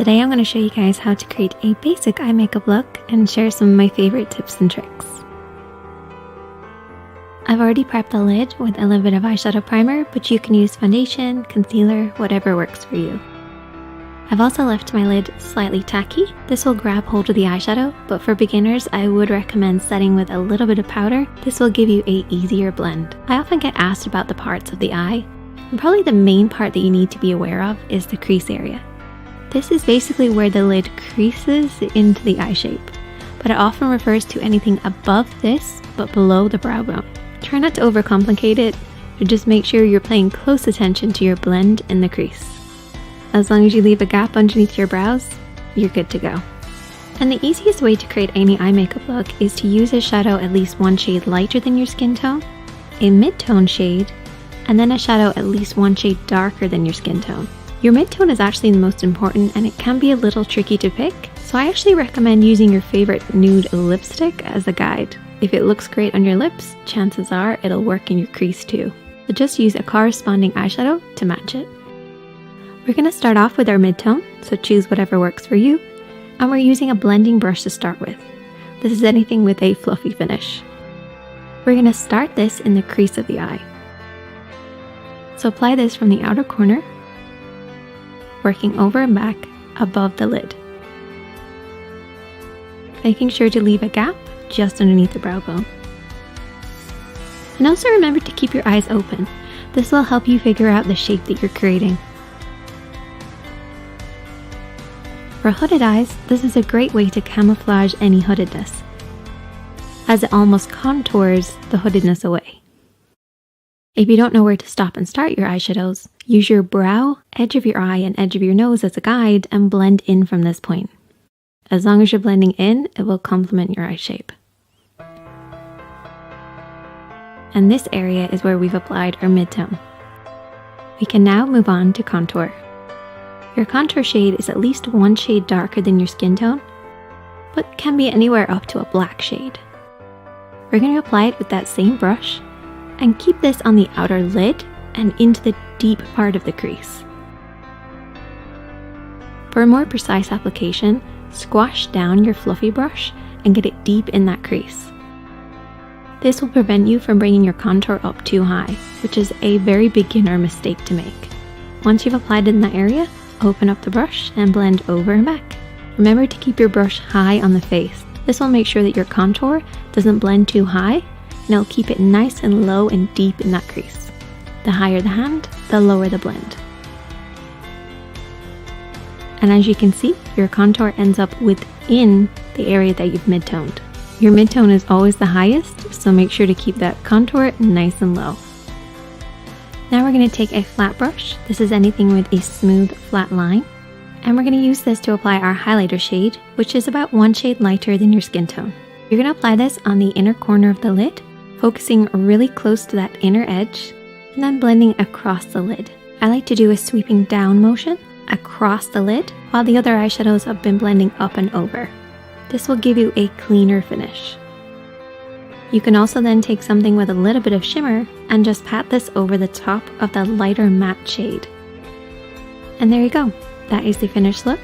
Today I'm going to show you guys how to create a basic eye makeup look and share some of my favorite tips and tricks. I've already prepped the lid with a little bit of eyeshadow primer, but you can use foundation, concealer, whatever works for you. I've also left my lid slightly tacky. This will grab hold of the eyeshadow, but for beginners I would recommend setting with a little bit of powder. This will give you an easier blend. I often get asked about the parts of the eye, and probably the main part that you need to be aware of is the crease area. This is basically where the lid creases into the eye shape, but it often refers to anything above this but below the brow bone. Try not to overcomplicate it, but just make sure you're paying close attention to your blend in the crease. As long as you leave a gap underneath your brows, you're good to go. And the easiest way to create any eye makeup look is to use a shadow at least one shade lighter than your skin tone, a mid-tone shade, and then a shadow at least one shade darker than your skin tone. Your mid-tone is actually the most important and it can be a little tricky to pick, so I actually recommend using your favorite nude lipstick as a guide. If it looks great on your lips, chances are it'll work in your crease too. So just use a corresponding eyeshadow to match it. We're going to start off with our mid-tone, so choose whatever works for you, and we're using a blending brush to start with. This is anything with a fluffy finish. We're going to start this in the crease of the eye. So apply this from the outer corner, working over and back above the lid, making sure to leave a gap just underneath the brow bone. And also remember to keep your eyes open. This will help you figure out the shape that you're creating. For hooded eyes, this is a great way to camouflage any hoodedness, as it almost contours the hoodedness away. If you don't know where to stop and start your eyeshadows, use your brow, edge of your eye, and edge of your nose as a guide and blend in from this point. As long as you're blending in, it will complement your eye shape. And this area is where we've applied our mid-tone. We can now move on to contour. Your contour shade is at least one shade darker than your skin tone, but can be anywhere up to a black shade. We're going to apply it with that same brush and keep this on the outer lid and into the deep part of the crease. For a more precise application, squash down your fluffy brush and get it deep in that crease. This will prevent you from bringing your contour up too high, which is a very beginner mistake to make. Once you've applied it in that area, open up the brush and blend over and back. Remember to keep your brush high on the face. This will make sure that your contour doesn't blend too high, and it'll keep it nice and low and deep in that crease. The higher the hand, the lower the blend. And as you can see, your contour ends up within the area that you've mid-toned. Your mid-tone is always the highest, so make sure to keep that contour nice and low. Now we're going to take a flat brush. This is anything with a smooth, flat line. And we're going to use this to apply our highlighter shade, which is about one shade lighter than your skin tone. You're going to apply this on the inner corner of the lid, focusing really close to that inner edge, and then blending across the lid. I like to do a sweeping down motion across the lid, while the other eyeshadows have been blending up and over. This will give you a cleaner finish. You can also then take something with a little bit of shimmer and just pat this over the top of the lighter matte shade. And there you go. That is the finished look.